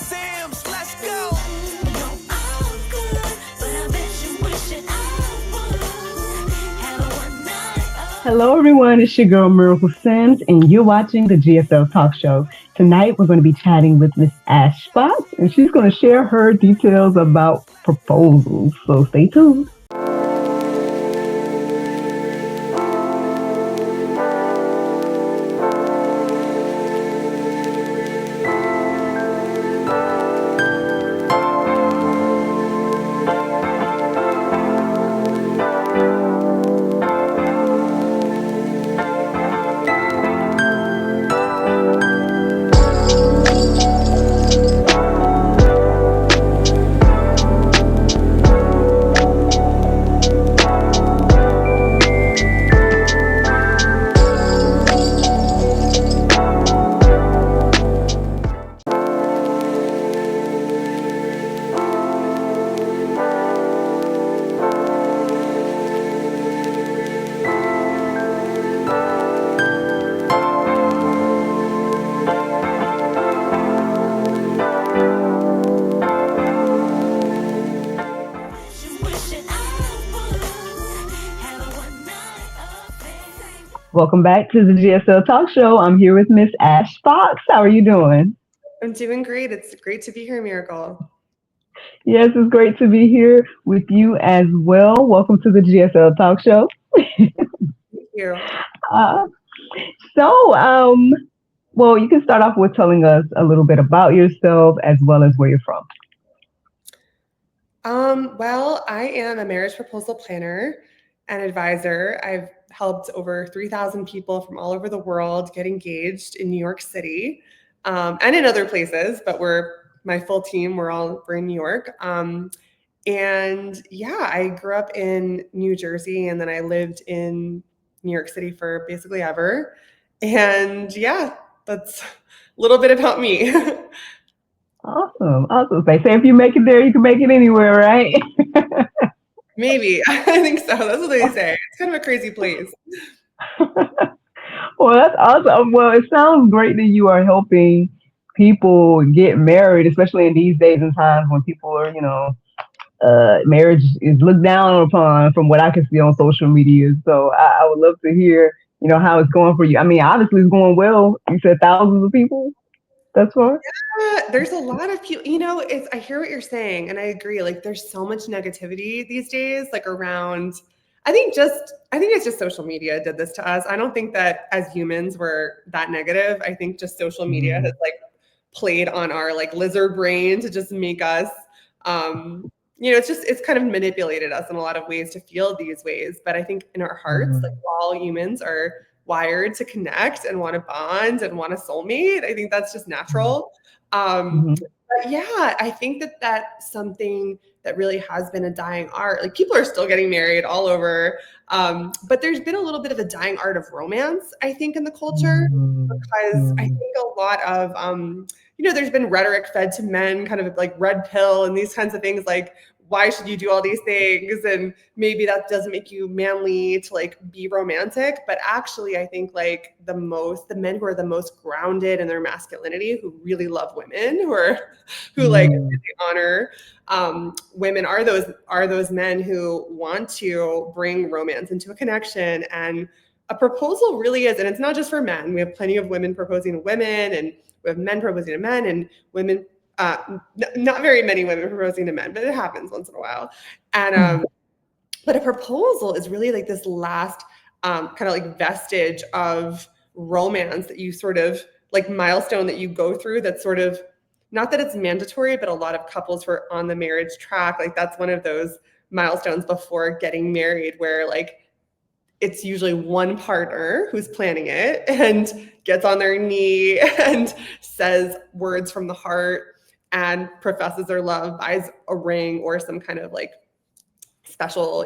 Sims, let's go. Hello, everyone. It's your girl, Miracle Sims, and you're watching the GSL Talk Show. Tonight, we're going to be chatting with Miss Ash Fox, and she's going to share her details about proposals. So stay tuned. Welcome back to the GSL Talk Show. I'm here with Miss Ash Fox. How are you doing? I'm doing great. It's great to be here, Miracle. Yes, it's great to be here with you as well. Welcome to the GSL Talk Show. Thank you. Uh, so, well, you can start off with telling us a little bit about yourself as well as where you're from. Well, I am a marriage proposal planner and advisor. I've helped over 3,000 people from all over the world get engaged in New York City, and in other places, but my full team, we're in New York. And yeah, I grew up in New Jersey and then I lived in New York City for basically ever. And yeah, that's a little bit about me. Awesome. Awesome. They say if you make it there, you can make it anywhere, right? Maybe. I think so. That's what they say. It's kind of a crazy place. Well, that's awesome. Well, it sounds great that you are helping people get married, especially in these days and times when people are, marriage is looked down upon from what I can see on social media. So I would love to hear, how it's going for you. I mean, obviously it's going well. You said thousands of people thus far. There's a lot of people, I hear what you're saying and I agree. Like there's so much negativity these days, like around, I think it's just social media did this to us. I don't think that as humans we're that negative. I think just social media has Mm, like played on our like lizard brain to just make us, it's kind of manipulated us in a lot of ways to feel these ways. But I think in our hearts, like mm, all humans are wired to connect and want to bond and want a soulmate. I think that's just mm, natural. Um, mhm, but yeah, I think that that's something that really has been a dying art. Like people are still getting married all over. But there's been a little bit of a dying art of romance, I think, in the culture, mm, because I mm, think a lot of, there's been rhetoric fed to men, kind of like red pill and these kinds of things like, why should you do all these things? And maybe that doesn't make you manly to like be romantic. But actually, I think like the men who are the most grounded in their masculinity, who really love women, who like mm, really honor women are those men who want to bring romance into a connection. And a proposal really is, and it's not just for men. We have plenty of women proposing to women, and we have men proposing to men, and women not very many women proposing to men, but it happens once in a while. And mm, but a proposal is really like this last kind of like vestige of romance that you sort of like milestone that you go through. That's sort of not that it's mandatory, but a lot of couples who are on the marriage track, like that's one of those milestones before getting married, where like it's usually one partner who's planning it and gets on their knee and says words from the heart and professes their love, buys a ring or some kind of like special,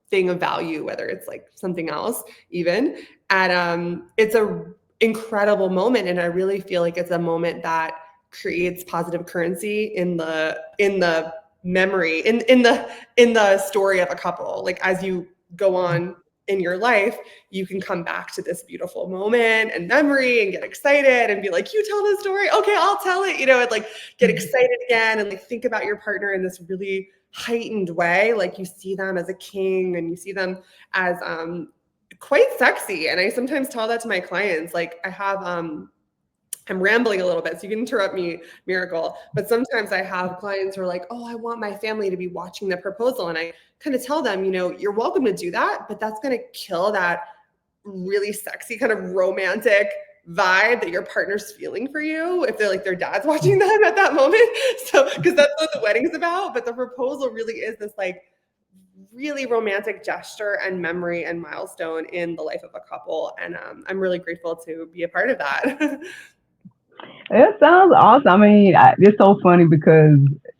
thing of value, whether it's like something else even. And it's a incredible moment. And I really feel like it's a moment that creates positive currency in the memory, in the story of a couple. Like as you go on in your life, you can come back to this beautiful moment and memory and get excited and be like, you tell the story. Okay, I'll tell it, and like get excited again and like think about your partner in this really heightened way. Like you see them as a king and you see them as quite sexy. And I sometimes tell that to my clients. Like I have I'm rambling a little bit, so you can interrupt me, Miracle. But sometimes I have clients who are like, oh, I want my family to be watching the proposal. And I kind of tell them, you're welcome to do that, but that's going to kill that really sexy kind of romantic vibe that your partner's feeling for you if they're like their dad's watching them at that moment. So, because that's what the wedding's about. But the proposal really is this like really romantic gesture and memory and milestone in the life of a couple. And I'm really grateful to be a part of that. It sounds awesome. I mean, it's so funny because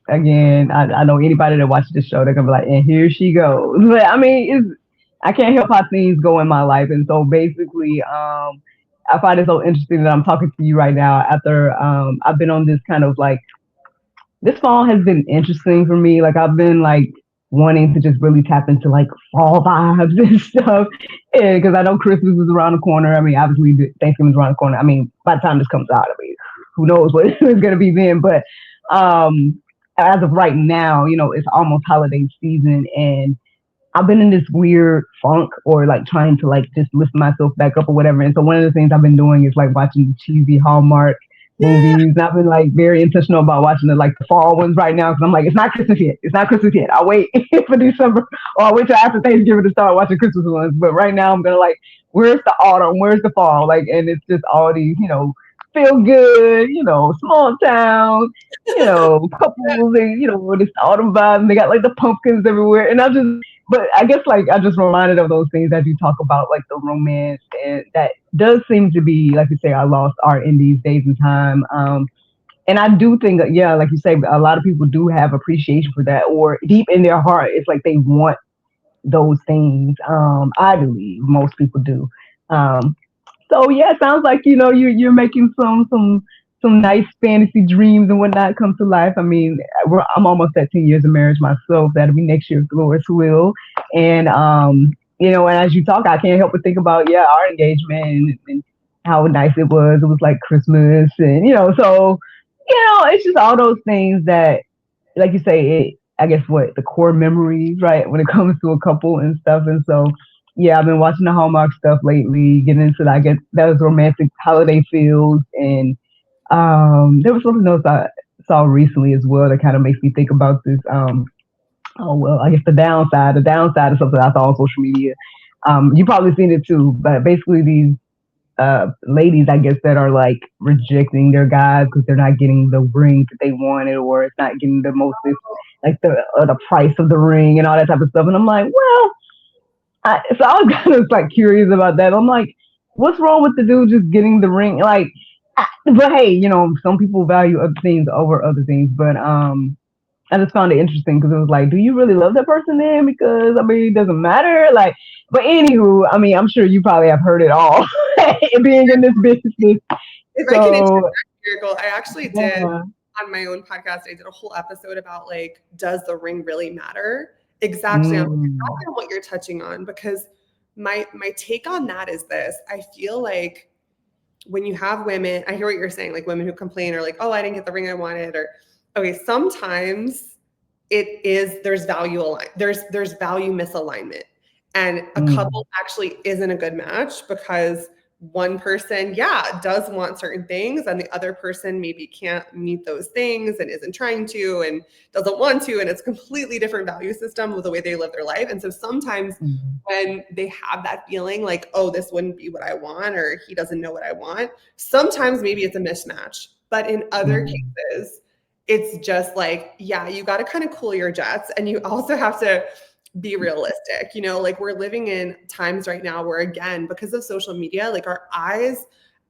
again, I know anybody that watches the show, they're gonna be like, "And here she goes." But I mean, I can't help how things go in my life, and so basically, I find it so interesting that I'm talking to you right now after I've been on this kind of like this fall has been interesting for me. Like I've been like wanting to just really tap into like fall vibes and stuff. And because I know Christmas is around the corner. I mean, obviously Thanksgiving is around the corner. I mean, by the time this comes out, I mean, who knows what it's gonna be then. But as of right now, it's almost holiday season and I've been in this weird funk or like trying to like just lift myself back up or whatever. And so one of the things I've been doing is like watching cheesy Hallmark Yeah. movies. And I've been like very intentional about watching the fall ones right now because I'm like, it's not Christmas yet. It's not Christmas yet. I'll wait for December or I'll wait till after Thanksgiving to start watching Christmas ones. But right now I'm gonna like, where's the autumn? Where's the fall? Like, and it's just all these, feel good, small town, couples and this autumn vibe and they got like the pumpkins everywhere. And but I guess like I just reminded of those things that you talk about, like the romance, and that does seem to be, like you say, a lost art in these days and time. And I do think, that, yeah, like you say, a lot of people do have appreciation for that, or deep in their heart, it's like they want those things. I believe most people do. Um, so yeah, it sounds like you're making some nice fantasy dreams and whatnot come to life. I mean, I'm almost at 10 years of marriage myself. That'll be next year, if the Lord's will. And and as you talk, I can't help but think about our engagement and how nice it was. It was like Christmas, and so it's just all those things that, like you say, I guess what the core memories, right, when it comes to a couple and stuff. And so, yeah, I've been watching the Hallmark stuff lately, getting into I guess those romantic holiday feels, and there was something else I saw recently as well that kind of makes me think about this. Oh well, I guess the downside of something I saw on social media. You probably seen it too, but basically these ladies, I guess, that are like rejecting their guys because they're not getting the ring that they wanted, or it's not getting the most, like the price of the ring and all that type of stuff. And I'm like, well, so I was kind of like curious about that. I'm like, what's wrong with the dude just getting the ring? Like, but hey, some people value other things over other things. But I just found it interesting because it was like, do you really love that person then? Because I mean, it doesn't matter. Like, but anywho, I mean, I'm sure you probably have heard it all being in this business. If I can interject, So Miracle, I actually did yeah. on my own podcast. I did a whole episode about like, does the ring really matter? Exactly Mm, on what you're touching on, because my take on that is this. I feel like when you have women, I hear what you're saying, like women who complain or like, oh, I didn't get the ring I wanted, or okay, sometimes there's there's value misalignment, and a mm, couple actually isn't a good match because one person, yeah, does want certain things and the other person maybe can't meet those things and isn't trying to and doesn't want to, and it's a completely different value system with the way they live their life. And so sometimes mm, when they have that feeling like, oh, this wouldn't be what I want, or he doesn't know what I want, sometimes maybe it's a mismatch. But in other mm, cases, it's just like, yeah, you got to kind of cool your jets, and you also have to be realistic. Like we're living in times right now where, again, because of social media, like our eyes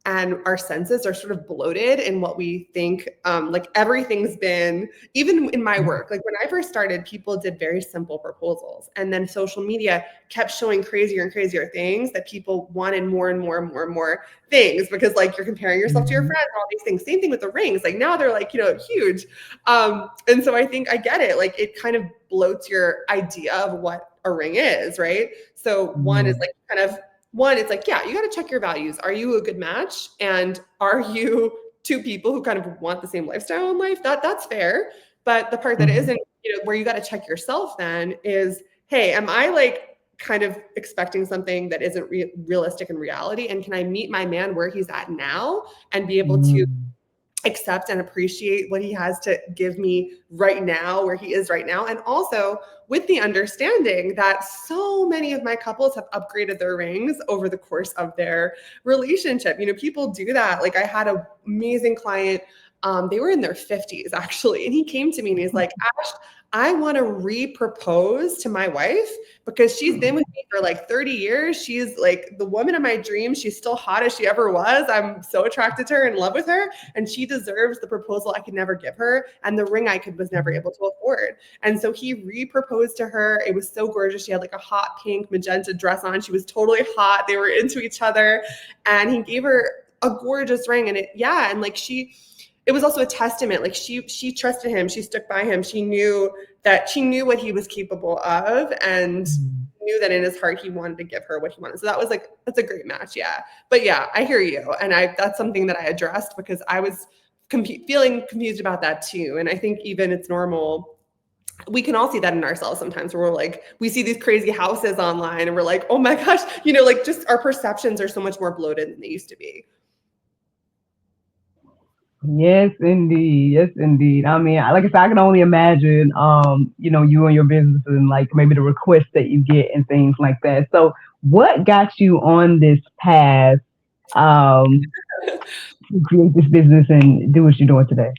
and our senses are sort of bloated in what we think. Like everything's been, even in my work, like when I first started, people did very simple proposals, and then social media kept showing crazier and crazier things that people wanted more and more and more and more things, because like you're comparing yourself to your mm, friends, all these things. Same thing with the rings. Like now they're like, huge. And so I think I get it. Like it kind of bloats your idea of what a ring is, right? So one is like one, it's like, yeah, you got to check your values. Are you a good match? And are you two people who kind of want the same lifestyle in life? That's fair. But the part that isn't, where you got to check yourself then is, hey, am I like kind of expecting something that isn't realistic in reality? And can I meet my man where he's at now and be able to accept and appreciate what he has to give me right now, where he is right now? And also with the understanding that so many of my couples have upgraded their rings over the course of their relationship. People do that. Like I had an amazing client, they were in their 50s actually. And he came to me and he's like, Ash, I want to re-propose to my wife because she's been with me for like 30 years. She's like the woman of my dreams. She's still hot as she ever was. I'm so attracted to her, in love with her. And she deserves the proposal I could never give her and the ring I was never able to afford. And so he re-proposed to her. It was so gorgeous. She had like a hot pink magenta dress on. She was totally hot. They were into each other. And he gave her a gorgeous ring. And it was also a testament. Like she trusted him. She stuck by him. She knew what he was capable of and knew that in his heart he wanted to give her what he wanted. So that's a great match. Yeah. But yeah, I hear you. And that's something that I addressed because I was feeling confused about that too. And I think even it's normal. We can all see that in ourselves sometimes where we're like, we see these crazy houses online and we're like, oh my gosh, like just our perceptions are so much more bloated than they used to be. Yes, indeed. Yes, indeed. I mean, like I said, I can only imagine, you and your business and like maybe the requests that you get and things like that. So, what got you on this path to create this business and do what you're doing today?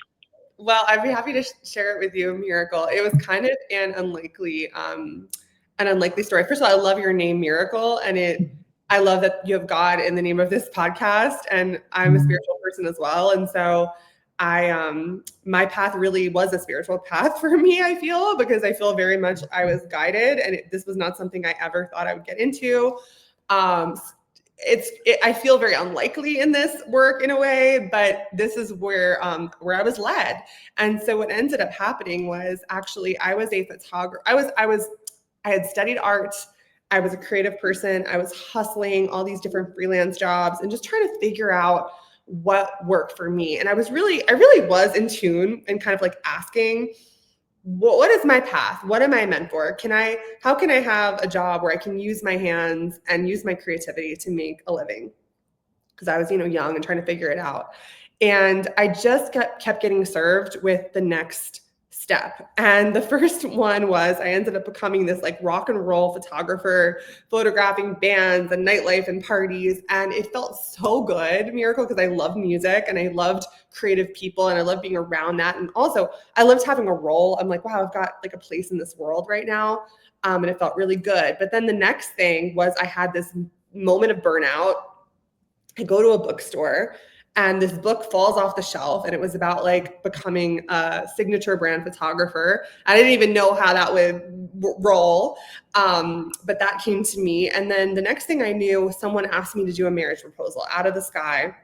Well, I'd be happy to share it with you, Miracle. It was kind of an unlikely story. First of all, I love your name, Miracle, and I love that you have God in the name of this podcast, and I'm a spiritual person as well. And so my path really was a spiritual path for me, I feel, because I feel very much I was guided, and this was not something I ever thought I would get into. I feel very unlikely in this work in a way, but this is where I was led. And so what ended up happening was actually I was a photographer. I had studied art. I was a creative person. I was hustling all these different freelance jobs and just trying to figure out what worked for me. And I really was in tune and kind of like asking, what is my path? What am I meant for? How can I have a job where I can use my hands and use my creativity to make a living? Because I was, young and trying to figure it out. And I just kept getting served with the next step. And the first one was I ended up becoming this like rock and roll photographer, photographing bands and nightlife and parties. And it felt so good, Miracle, because I loved music and I loved creative people and I loved being around that. And also I loved having a role. I'm like, wow, I've got like a place in this world right now. And it felt really good. But then the next thing was I had this moment of burnout. I go to a bookstore and this book falls off the shelf, and it was about like becoming a signature brand photographer. I didn't even know how that would roll, but that came to me. And then the next thing I knew, someone asked me to do a marriage proposal out of the sky.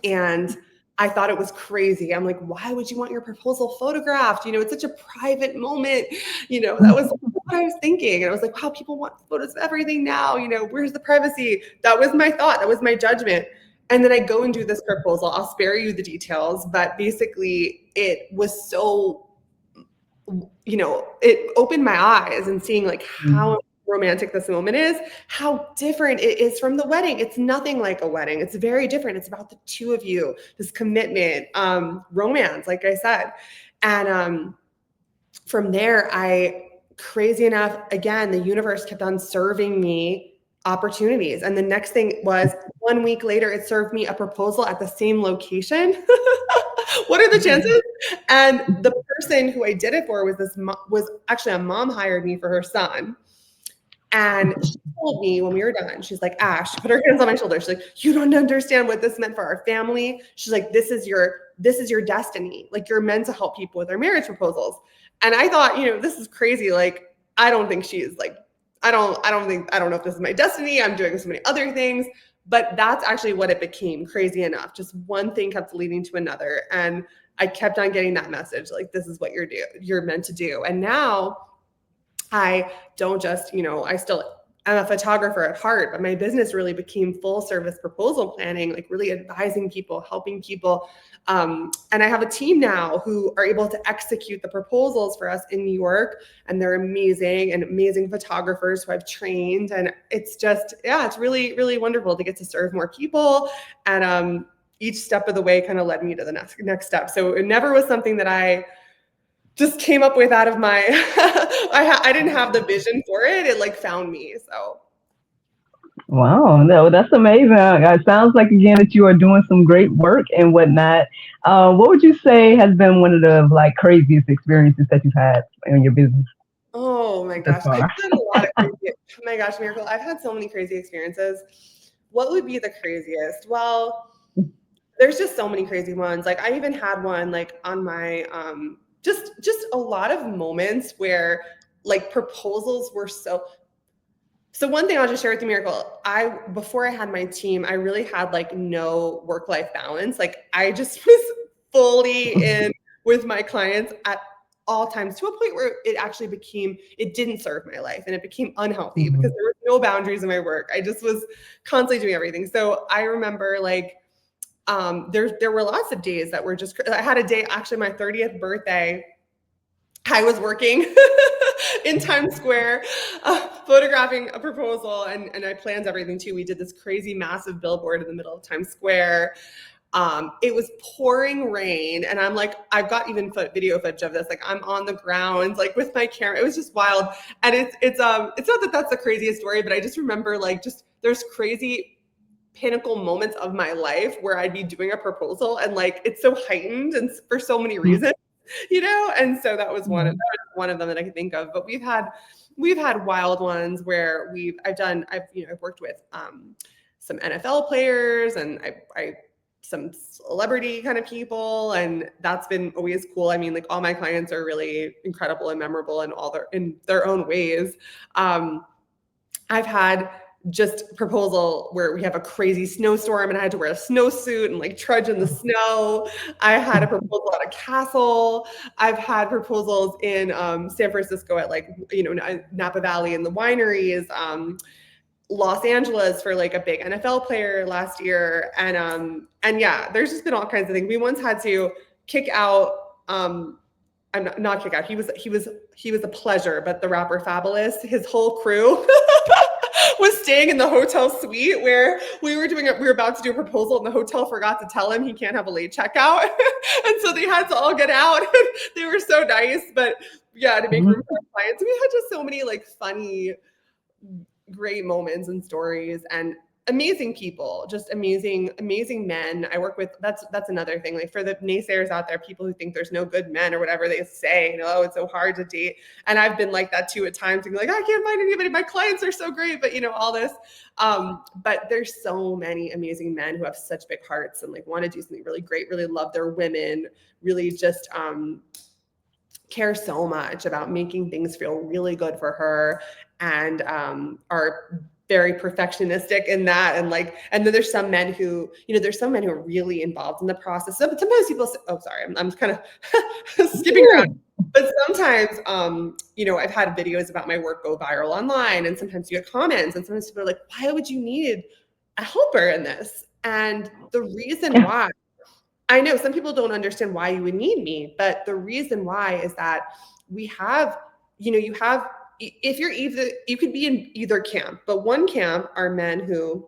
And I thought it was crazy. I'm like, why would you want your proposal photographed? It's such a private moment. That was what I was thinking. And I was like, wow, people want photos of everything now. Where's the privacy? That was my thought. That was my judgment. And then I go and do this proposal. I'll spare you the details, but basically it was so, it opened my eyes and seeing like how romantic this moment is, how different it is from the wedding. It's nothing like a wedding. It's very different. It's about the two of you, this commitment, romance, like I said. And from there, crazy enough, again, the universe kept on serving me opportunities. And the next thing was 1 week later, it served me a proposal at the same location. What are the chances? And the person who I did it for was actually a mom hired me for her son. And she told me when we were done, she's like, Ash, put her hands on my shoulder. She's like, you don't understand what this meant for our family. She's like, this is your destiny. Like, you're meant to help people with their marriage proposals. And I thought, this is crazy. Like, I don't think she is like, I don't know if this is my destiny. I'm doing so many other things, but that's actually what it became, crazy enough. Just one thing kept leading to another. And I kept on getting that message. Like, this is what you're meant to do. And now I don't just, I still am a photographer at heart, but my business really became full service proposal planning, like really advising people, helping people. And I have a team now who are able to execute the proposals for us in New York, and they're amazing and amazing photographers who I've trained. And it's just, yeah, it's really, really wonderful to get to serve more people. And each step of the way kind of led me to the next step. So it never was something that I just came up with out of my I didn't have the vision for it. It like found me. So Wow, no, that's amazing. It sounds like again that you are doing some great work and whatnot. What would you say has been one of the like craziest experiences that you've had in your business oh my thus gosh, I've far? had a lot of crazy, oh my gosh, Miracle, I've had so many crazy experiences. What would be the craziest? Well, there's just so many crazy ones. Like I even had one like on my just a lot of moments where like proposals were so one thing I'll just share with you, Miracle, before I had my team, I really had like no work-life balance. Like I just was fully in with my clients at all times, to a point where it didn't serve my life, and it became unhealthy because Mhm. there was no boundaries in my work. I just was constantly doing everything. So I remember like there were lots of days that were just, I had a day, actually my 30th birthday, I was working in Times Square, photographing a proposal, and I planned everything too. We did this crazy massive billboard in the middle of Times Square. It was pouring rain, and I'm like, I've got even video footage of this. Like I'm on the ground, like with my camera. It was just wild, and it's not that that's the craziest story, but I just remember like just there's crazy pinnacle moments of my life where I'd be doing a proposal, and like it's so heightened and for so many reasons, and so that was Mhm. one of them that I can think of. But we've had wild ones where I've worked with some NFL players, and I some celebrity kind of people, and that's been always cool. I mean, like all my clients are really incredible and memorable in their own ways. um I've had just proposal where we have a crazy snowstorm and I had to wear a snowsuit and like trudge in the snow. I had a proposal at a castle. I've had proposals in San Francisco at like, Napa Valley and the wineries, Los Angeles for like a big NFL player last year. And yeah, there's just been all kinds of things. We once had to kick out, I'm not kick out. He was a pleasure, but the rapper Fabulous, his whole crew was staying in the hotel suite where we were about to do a proposal, and the hotel forgot to tell him he can't have a late checkout. And so they had to all get out. They were so nice, but yeah, to make room for our clients. We had just so many like funny, great moments and stories, and amazing people, just amazing men I work with. That's another thing, like for the naysayers out there, people who think there's no good men or whatever they say, oh, it's so hard to date. And I've been like that too at times, and like, I can't find anybody, my clients are so great, but all this. But there's so many amazing men who have such big hearts and like want to do something really great, really love their women, really just care so much about making things feel really good for her, and are very perfectionistic in that. And then there's some men who are really involved in the process. So, but sometimes people say, oh, sorry, I'm kind of skipping around. But sometimes, I've had videos about my work go viral online, and sometimes you get comments, and sometimes people are like, why would you need a helper in this? And the reason why, I know some people don't understand why you would need me, but the reason why is that we have, you have, if you're either, you could be in either camp, but one camp are men who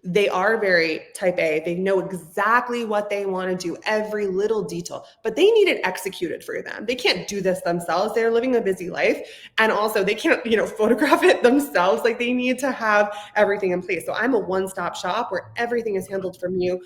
they are very type A. They know exactly what they want to do, every little detail, but they need it executed for them. They can't do this themselves. They're living a busy life. And also they can't, photograph it themselves. Like they need to have everything in place. So I'm a one-stop shop where everything is handled from you,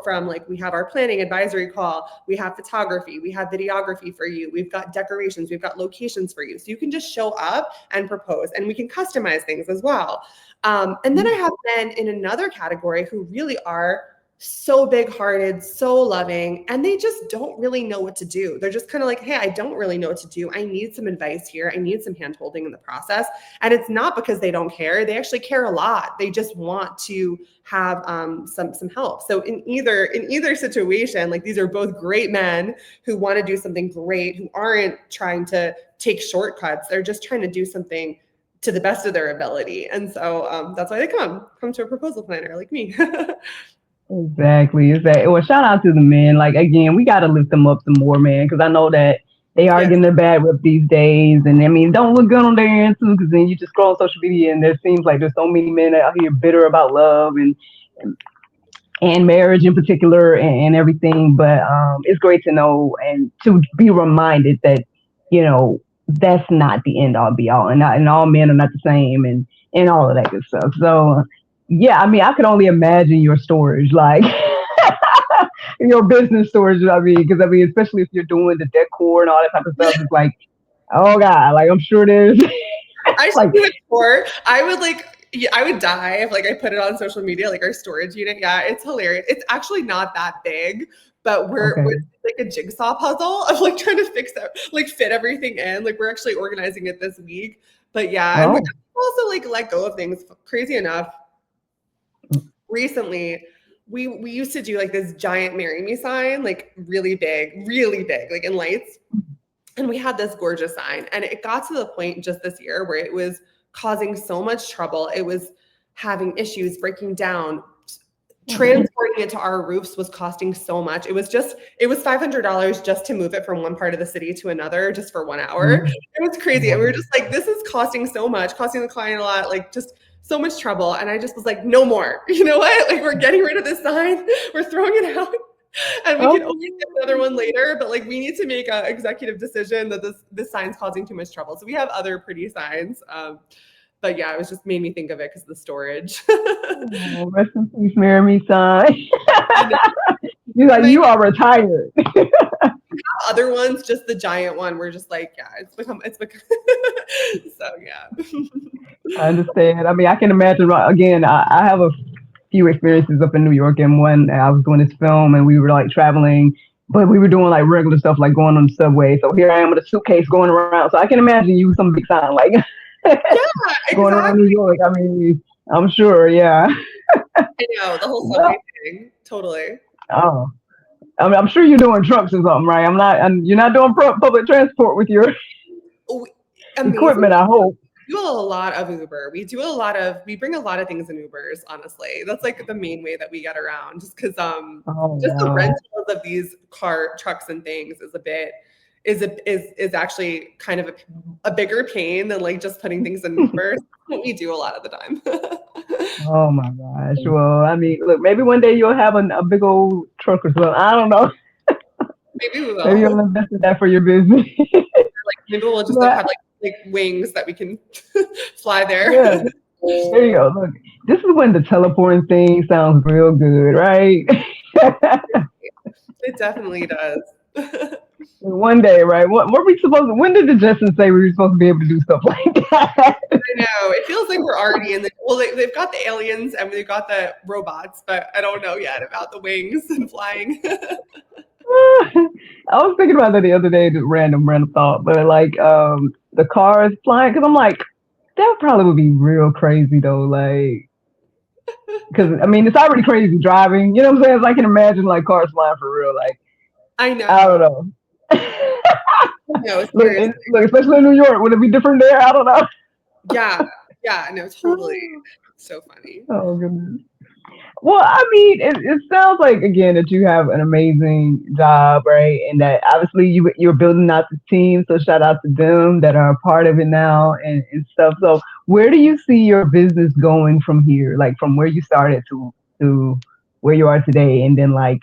from like, we have our planning advisory call, we have photography, we have videography for you, we've got decorations, we've got locations for you. So you can just show up and propose, and we can customize things as well. And then I have men in another category who really are so big-hearted, so loving, and they just don't really know what to do. They're just kind of like, hey, I don't really know what to do. I need some advice here. I need some hand-holding in the process. And it's not because they don't care. They actually care a lot. They just want to have some help. So in either situation, like these are both great men who want to do something great, who aren't trying to take shortcuts. They're just trying to do something to the best of their ability. And so that's why they come to a proposal planner like me. Exactly. Well, shout out to the men. Like again, we got to lift them up some more, man, because I know that they are Yes. getting a bad rep these days, and I mean, don't look good on their end too, because then you just scroll on social media, and there seems like there's so many men out here bitter about love and marriage in particular and everything. But it's great to know and to be reminded that that's not the end all be all, and all men are not the same, and all of that good stuff. So yeah, I mean, I could only imagine your storage, like your business storage. I mean, because I mean, especially if you're doing the decor and all that type of stuff, it's like, oh god, like I'm sure there's I should like do it more. I would like, yeah, I would die if like I put it on social media, like our storage unit. Yeah, it's hilarious. It's actually not that big, but we're okay, like a jigsaw puzzle of like trying to fix that, like fit everything in. Like we're actually organizing it this week. But yeah, and we oh, also like let go of things. Crazy enough, recently we used to do like this giant marry me sign, like really big, like in lights. And we had this gorgeous sign, and it got to the point just this year where it was causing so much trouble. It was having issues, breaking down. Transporting it to our roofs was costing so much. It was $500 just to move it from one part of the city to another, just for 1 hour. mm, It was crazy. And we were wow. just like, this is costing so much, costing the client a lot, like just so much trouble. And I just was like, no more. You know what? Like, we're getting rid of this sign. We're throwing it out. And we can always get another one later, but like we need to make an executive decision that this sign's causing too much trouble. So we have other pretty signs. But yeah, it was just made me think of it because of the storage. Oh, rest in peace, marry me, son. I know. You like My you are retired. other ones, just the giant one, we're just like, yeah, it's become so yeah. I understand. I mean, I can imagine. Again, I have a few experiences up in New York, and one I was doing this film, and we were like traveling, but we were doing like regular stuff, like going on the subway. So here I am with a suitcase going around. So I can imagine you with some big sign, like Yeah, going around New exactly. York. I mean, I'm sure. Yeah. I know, the whole subway Well, thing. Totally. oh, I'm sure you're doing trucks or something, right? I'm not. And you're not doing public transport with your Oh, amazing. equipment. I hope. We do a lot of Uber. We bring a lot of things in Ubers, honestly. That's like the main way that we get around, just because Oh just the wow. rentals of these trucks and things is a bit is actually kind of a bigger pain than like just putting things in Uber. What we do a lot of the time. Oh my gosh. Well, I mean, look, maybe one day you'll have a big old truck or something. I don't know. Maybe we Maybe will. you'll invest in that for your business. Like maybe we'll just like But have like wings that we can fly there. yeah, there you go. Look, this is when the teleporting thing sounds real good, right? It definitely does. One day, right? What we supposed to, when did the Jetsons say we were supposed to be able to do stuff like that? I know. It feels like we're already in the well, they've got the aliens and they've got the robots, but I don't know yet about the wings and flying. I was thinking about that the other day, just random thought, but like the cars flying, because I'm like, that probably would be real crazy though, like because I mean it's already crazy driving. You know what I'm saying? So I can imagine like cars flying for real. Like I I don't know. know. No, look, seriously. look, especially in New York, would it be different there? I don't know. Yeah. Yeah, no, totally. So funny. Oh goodness. Well, I mean, it sounds like again that you have an amazing job, right? And that obviously you're building out the team. So shout out to them that are a part of it now and stuff. So where do you see your business going from here? Like from where you started to where you are today, and then like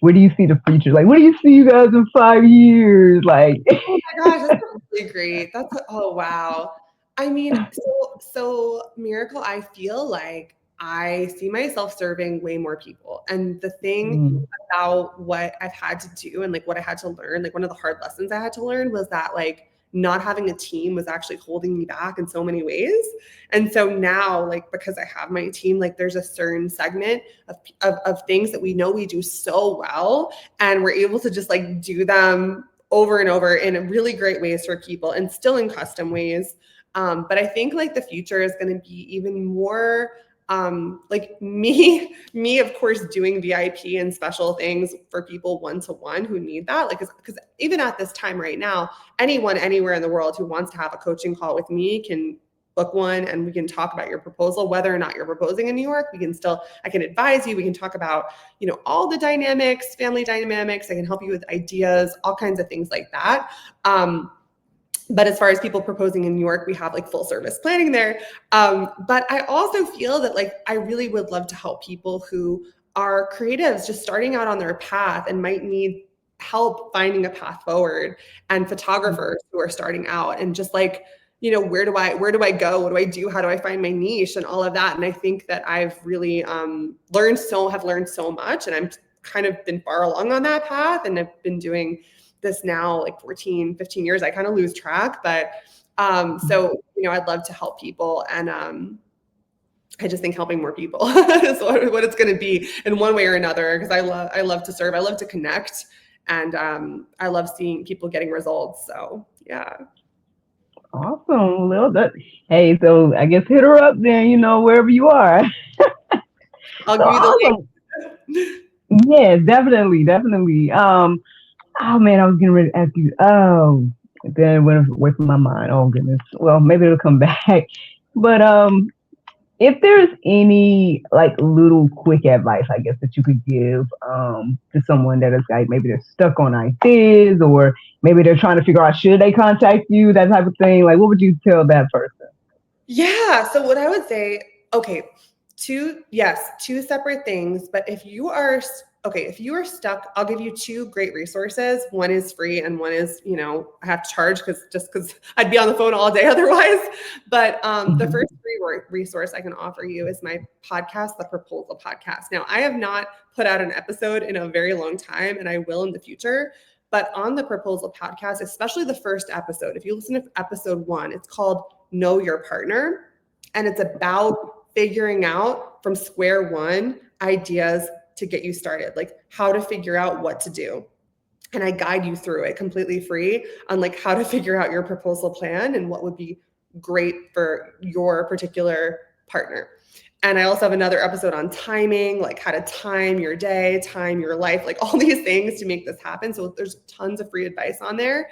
where do you see the future? Like where do you see you guys in 5 years? Like Oh my gosh, that's really great. Oh wow. I mean, so Miracle, I feel like I see myself serving way more people. And the thing mm, about what I've had to do and like what I had to learn, like one of the hard lessons I had to learn was that like not having a team was actually holding me back in so many ways. And so now, like, because I have my team, like there's a certain segment of things that we know we do so well, and we're able to just like do them over and over in really great ways for people and still in custom ways. But I think like the future is going to be even more like me of course doing VIP and special things for people one-to-one who need that, like because even at this time right now, anyone anywhere in the world who wants to have a coaching call with me can book one, and we can talk about your proposal, whether or not you're proposing in New York. I can advise you, we can talk about, you know, all the dynamics, family dynamics. I can help you with ideas, all kinds of things like that. But as far as people proposing in New York, we have like full service planning there. But I also feel that like I really would love to help people who are creatives just starting out on their path and might need help finding a path forward, and photographers who are starting out and just like, you know, where do I go? What do I do? How do I find my niche and all of that? And I think that I've really learned so much, and I'm kind of been far along on that path, and I've been doing this now like 14, 15 years. I kind of lose track, but so, you know, I'd love to help people, and I just think helping more people is what it's going to be in one way or another, because I love to serve, I love to connect, and I love seeing people getting results. So yeah. Awesome. Well, hey, so I guess hit her up then, you know, wherever you are. I'll So give you the awesome. link. Yes, definitely, definitely. Oh man, I was getting ready to ask you. Oh, then it went away from my mind. Oh goodness. Well, maybe it'll come back. But if there's any like little quick advice, I guess that you could give to someone that is like maybe they're stuck on ideas, or maybe they're trying to figure out should they contact you, that type of thing. Like, what would you tell that person? Yeah. So what I would say, okay, two separate things. But if you are stuck, I'll give you two great resources. One is free, and one is, you know, I have to charge because I'd be on the phone all day otherwise. But the Mhm. first free resource I can offer you is my podcast, the Proposal Podcast. Now, I have not put out an episode in a very long time, and I will in the future. But on the Proposal Podcast, especially the first episode, if you listen to episode 1, it's called Know Your Partner. And it's about figuring out from square one ideas to get you started, like how to figure out what to do. And I guide you through it completely free on like how to figure out your proposal plan and what would be great for your particular partner. And I also have another episode on timing, like how to time your day, time your life, like all these things to make this happen. So there's tons of free advice on there.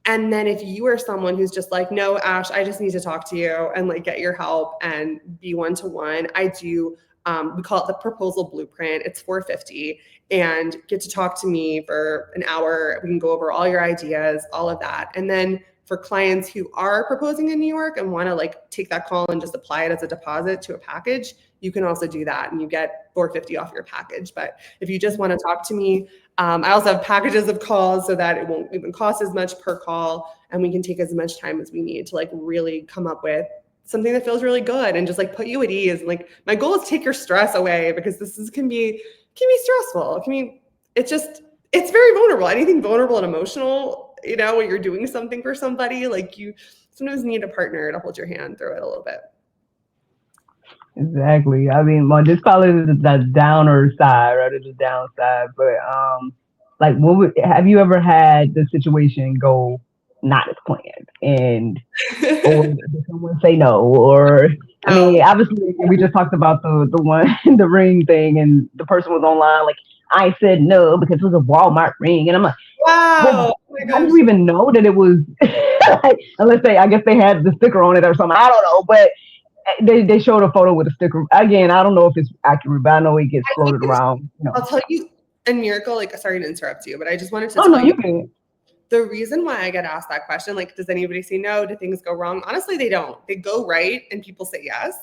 And then if you are someone who's just like, no, Ash, I just need to talk to you and like get your help and be one-to-one, I do, we call it the Proposal Blueprint. It's $450, and get to talk to me for an hour. We can go over all your ideas, all of that. And then for clients who are proposing in New York and want to like take that call and just apply it as a deposit to a package, you can also do that, and you get $450 off your package. But if you just want to talk to me, I also have packages of calls so that it won't even cost as much per call, and we can take as much time as we need to like really come up with something that feels really good and just like put you at ease. And like my goal is to take your stress away, because can be stressful. It's very vulnerable. Anything vulnerable and emotional, you know, when you're doing something for somebody, like you sometimes need a partner to hold your hand through it a little bit. Exactly. I mean, well, just call it the downer side rather than the downside. But like, have you ever had the situation go not as planned, and or did someone say no? Or I No. mean, obviously, we just talked about the one the ring thing, and the person was online like, I said no because it was a Walmart ring, and I'm like, Wow. well, Oh my how did gosh. you even know that it was? Unless I guess they had the sticker on it or something. I don't know, but they showed a photo with a sticker. Again, I don't know if it's accurate, but I know it gets I think floated around. I'll tell you a miracle, like sorry to interrupt you, but I just wanted to Oh tell no, you you can. the reason why I get asked that question, like, does anybody say no? Do things go wrong? Honestly, they don't. They go right and people say yes.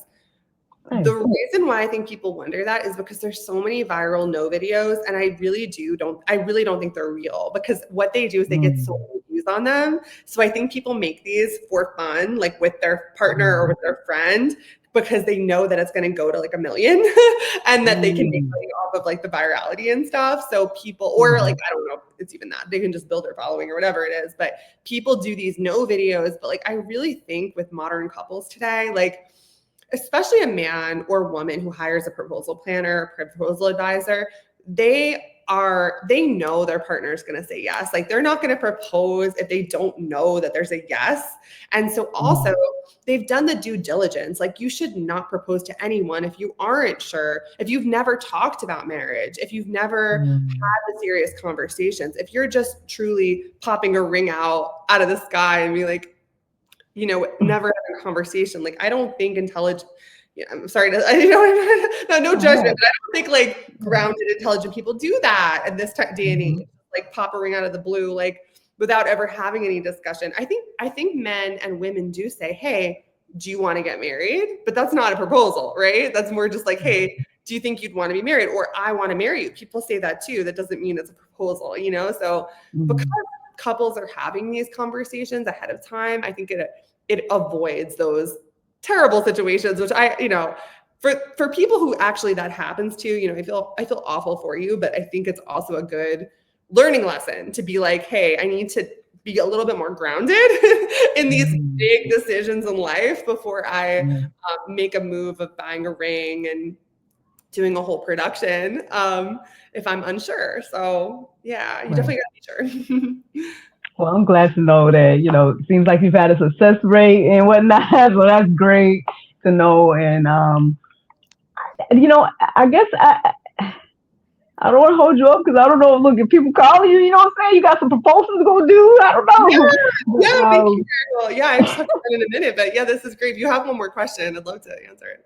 Hey. The reason why I think people wonder that is because there's so many viral no videos, and I really don't think they're real, because what they do is they get so Mm, many views on them. So I think people make these for fun, like with their partner or mm, with their friend, because they know that it's going to go to like 1 million and that they can make money off of like the virality and stuff. So people, or like, I don't know if it's even that, they can just build their following or whatever it is, but people do these no videos. But like, I really think with modern couples today, like, especially a man or woman who hires a proposal planner, proposal advisor, they know their partner is going to say yes. Like, they're not going to propose if they don't know that there's a yes. And so also they've done the due diligence. Like, you should not propose to anyone if you aren't sure, if you've never talked about marriage, if you've never had the serious conversations, if you're just truly popping a ring out of the sky and be like, you know, never having a conversation. Like, I don't think I'm sorry, no judgment, but I don't think like grounded, intelligent people do that in this day and age, like pop a ring out of the blue, like without ever having any discussion. I think men and women do say, hey, do you want to get married? But that's not a proposal, right? That's more just like, hey, do you think you'd want to be married? Or I want to marry you. People say that too. That doesn't mean it's a proposal, you know? So because couples are having these conversations ahead of time, I think it avoids those terrible situations, which for people who actually that happens to, you know, I feel awful for you, but I think it's also a good learning lesson to be like, hey, I need to be a little bit more grounded in these big decisions in life before I make a move of buying a ring and doing a whole production if I'm unsure. So yeah, you definitely got to be sure. Well, I'm glad to know that, you know, it seems like you've had a success rate and whatnot. So that's great to know. And, you know, I guess I don't want to hold you up because I don't know. Look, if people call you, you know what I'm saying? You got some proposals to go do. I don't know. Thank you. Well, yeah, I just have to in a minute. But yeah, this is great. If you have one more question, I'd love to answer it.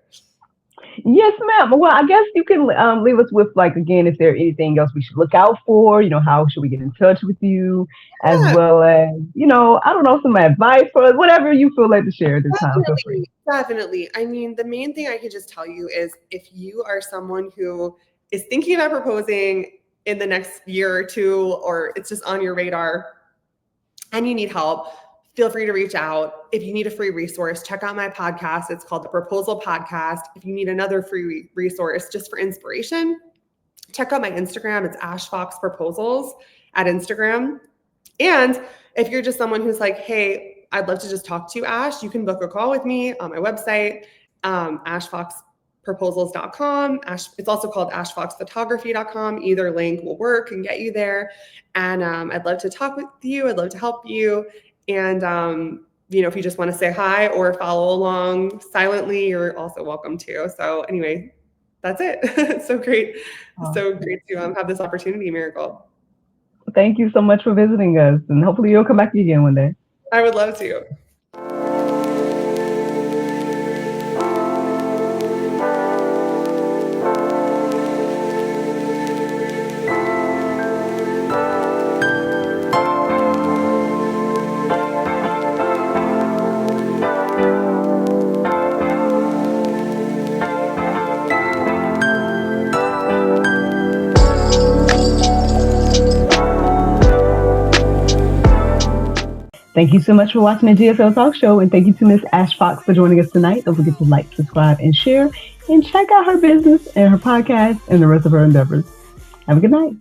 Yes, ma'am. Well, I guess you can leave us with, like, again, is there anything else we should look out for? You know, how should we get in touch with you? As well as, you know, I don't know, some advice for whatever you feel like to share at this time. Feel free. Definitely. I mean, the main thing I could just tell you is if you are someone who is thinking about proposing in the next year or two, or it's just on your radar and you need help, feel free to reach out. If you need a free resource, check out my podcast. It's called the Proposal Podcast. If you need another free resource just for inspiration, check out my Instagram. It's Ash Fox Proposals at Instagram. And if you're just someone who's like, hey, I'd love to just talk to you, Ash, you can book a call with me on my website, ashfoxproposals.com. It's also called ashfoxphotography.com. Either link will work and get you there. And I'd love to talk with you. I'd love to help you. And, you know, if you just want to say hi or follow along silently, you're also welcome to. So anyway, that's it. It's so great. So great to have this opportunity, Miracle. Thank you so much for visiting us. And hopefully you'll come back again one day. I would love to. Thank you so much for watching the GSL Talk Show, and thank you to Miss Ash Fox for joining us tonight. Don't forget to like, subscribe, and share, and check out her business and her podcast and the rest of her endeavors. Have a good night.